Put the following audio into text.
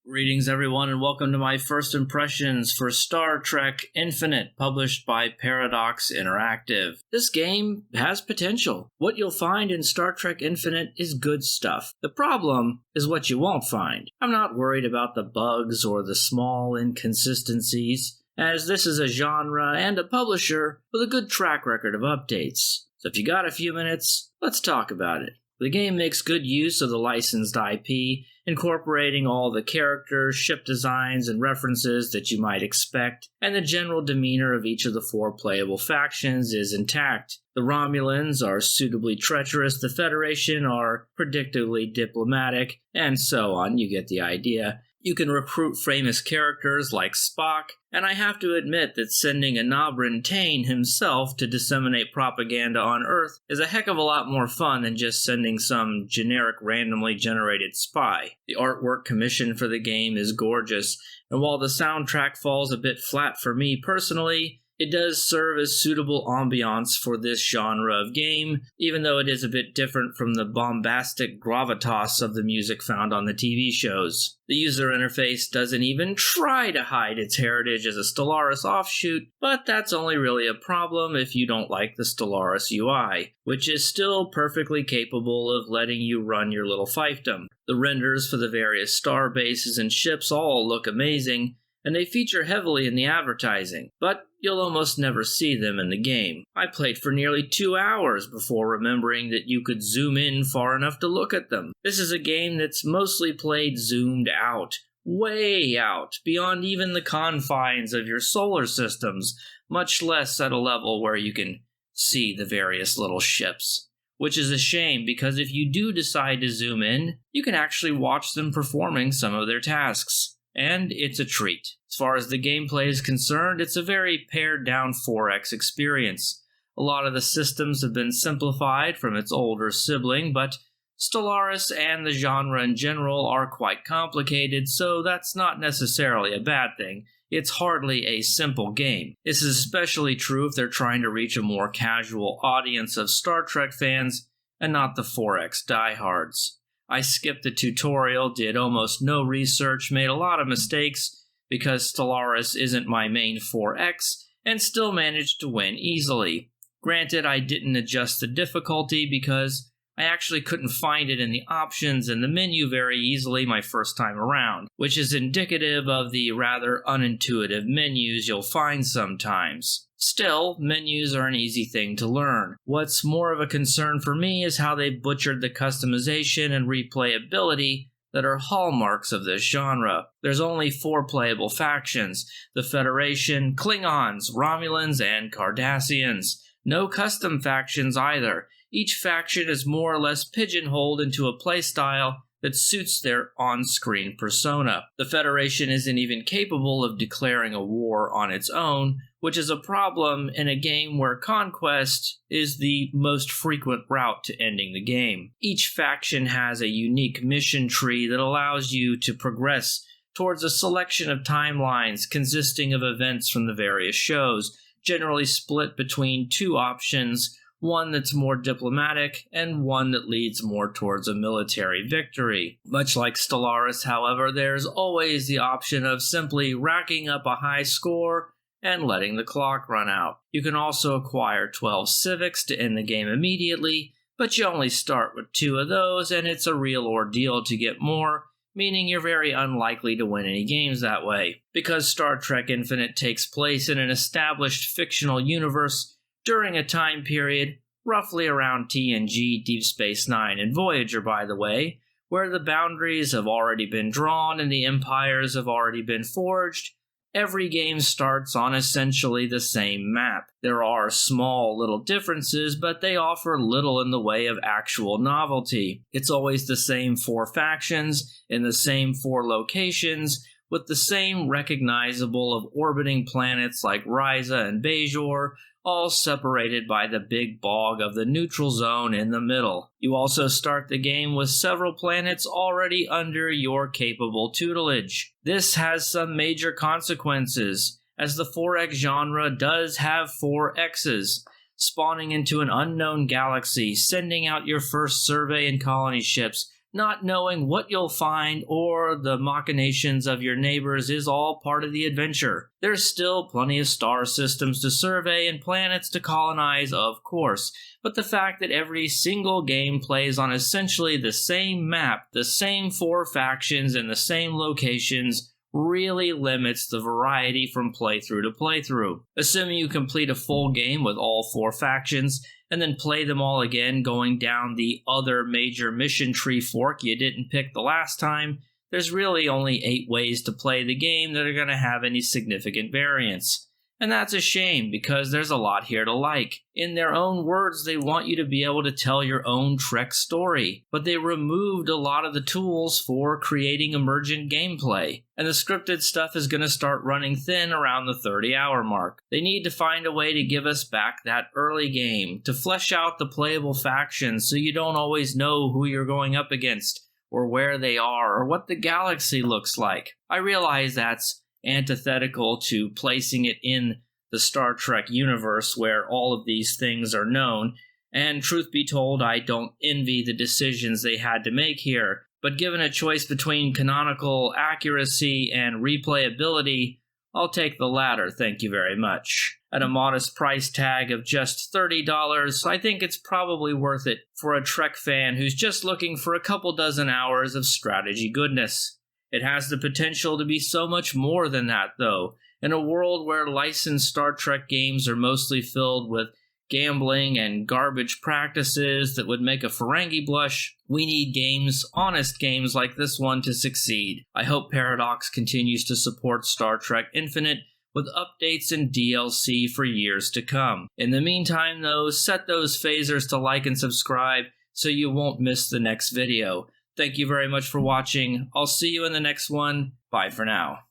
Greetings, everyone, and welcome to my first impressions for Star Trek Infinite, published by Paradox Interactive. This game has potential. What you'll find in Star Trek Infinite is good stuff. The problem is what you won't find. I'm not worried about the bugs or the small inconsistencies, as this is a genre and a publisher with a good track record of updates. So if you got a few minutes, let's talk about it. The game makes good use of the licensed IP, incorporating all the characters, ship designs, and references that you might expect, and the general demeanor of each of the four playable factions is intact. The Romulans are suitably treacherous, the Federation are predictably diplomatic, and so on. You get the idea. You can recruit famous characters like Spock, and I have to admit that sending Anabran Tain himself to disseminate propaganda on Earth is a heck of a lot more fun than just sending some generic randomly generated spy. The artwork commissioned for the game is gorgeous, and while the soundtrack falls a bit flat for me personally, it does serve as suitable ambiance for this genre of game, even though it is a bit different from the bombastic gravitas of the music found on the TV shows. The user interface doesn't even try to hide its heritage as a Stellaris offshoot, but that's only really a problem if you don't like the Stellaris UI, which is still perfectly capable of letting you run your little fiefdom. The renders for the various star bases and ships all look amazing, and they feature heavily in the advertising, but you'll almost never see them in the game. I played for nearly 2 hours before remembering that you could zoom in far enough to look at them. This is a game that's mostly played zoomed out, way out, beyond even the confines of your solar systems, much less at a level where you can see the various little ships. Which is a shame, because if you do decide to zoom in, you can actually watch them performing some of their tasks. And it's a treat. As far as the gameplay is concerned, it's a very pared-down 4X experience. A lot of the systems have been simplified from its older sibling, but Stellaris and the genre in general are quite complicated, so that's not necessarily a bad thing. It's hardly a simple game. This is especially true if they're trying to reach a more casual audience of Star Trek fans and not the 4X diehards. I skipped the tutorial, did almost no research, made a lot of mistakes because Stellaris isn't my main 4X, and still managed to win easily. Granted, I didn't adjust the difficulty because I actually couldn't find it in the options in the menu very easily my first time around, which is indicative of the rather unintuitive menus you'll find sometimes. Still, menus are an easy thing to learn. What's more of a concern for me is how they butchered the customization and replayability that are hallmarks of this genre. There's only 4 playable factions: the Federation, Klingons, Romulans, and Cardassians. No custom factions either. Each faction is more or less pigeonholed into a playstyle that suits their on-screen persona. The Federation isn't even capable of declaring a war on its own, which is a problem in a game where conquest is the most frequent route to ending the game. Each faction has a unique mission tree that allows you to progress towards a selection of timelines consisting of events from the various shows, generally split between 2 options, one that's more diplomatic, and one that leads more towards a military victory. Much like Stellaris, however, there's always the option of simply racking up a high score and letting the clock run out. You can also acquire 12 civics to end the game immediately, but you only start with 2 of those, and it's a real ordeal to get more, meaning you're very unlikely to win any games that way. Because Star Trek Infinite takes place in an established fictional universe during a time period roughly around TNG, Deep Space Nine, and Voyager, by the way, where the boundaries have already been drawn and the empires have already been forged, every game starts on essentially the same map. There are small little differences, but they offer little in the way of actual novelty. It's always the same 4 factions in the same 4 locations, with the same recognizable of orbiting planets like Risa and Bajor, all separated by the big bog of the neutral zone in the middle. You also start the game with several planets already under your capable tutelage. This has some major consequences, as the 4X genre does have 4 X's, spawning into an unknown galaxy, sending out your first survey and colony ships Not knowing what you'll find or the machinations of your neighbors is all part of the adventure. There's still plenty of star systems to survey and planets to colonize, of course, but the fact that every single game plays on essentially the same map, the same 4 factions, and the same locations really limits the variety from playthrough to playthrough. Assuming you complete a full game with all 4 factions, and then play them all again going down the other major mission tree fork you didn't pick the last time, there's really only 8 ways to play the game that are going to have any significant variance. And that's a shame, because there's a lot here to like. In their own words, they want you to be able to tell your own Trek story, but they removed a lot of the tools for creating emergent gameplay, and the scripted stuff is going to start running thin around the 30-hour mark. They need to find a way to give us back that early game, to flesh out the playable factions so you don't always know who you're going up against, or where they are, or what the galaxy looks like. I realize that's antithetical to placing it in the Star Trek universe where all of these things are known, and truth be told, I don't envy the decisions they had to make here, but given a choice between canonical accuracy and replayability, I'll take the latter, thank you very much. At a modest price tag of just $30, I think it's probably worth it for a Trek fan who's just looking for a couple dozen hours of strategy goodness. It has the potential to be so much more than that, though. In a world where licensed Star Trek games are mostly filled with gambling and garbage practices that would make a Ferengi blush, we need games, honest games like this one, to succeed. I hope Paradox continues to support Star Trek Infinite with updates and DLC for years to come. In the meantime, though, set those phasers to like and subscribe so you won't miss the next video. Thank you very much for watching. I'll see you in the next one. Bye for now.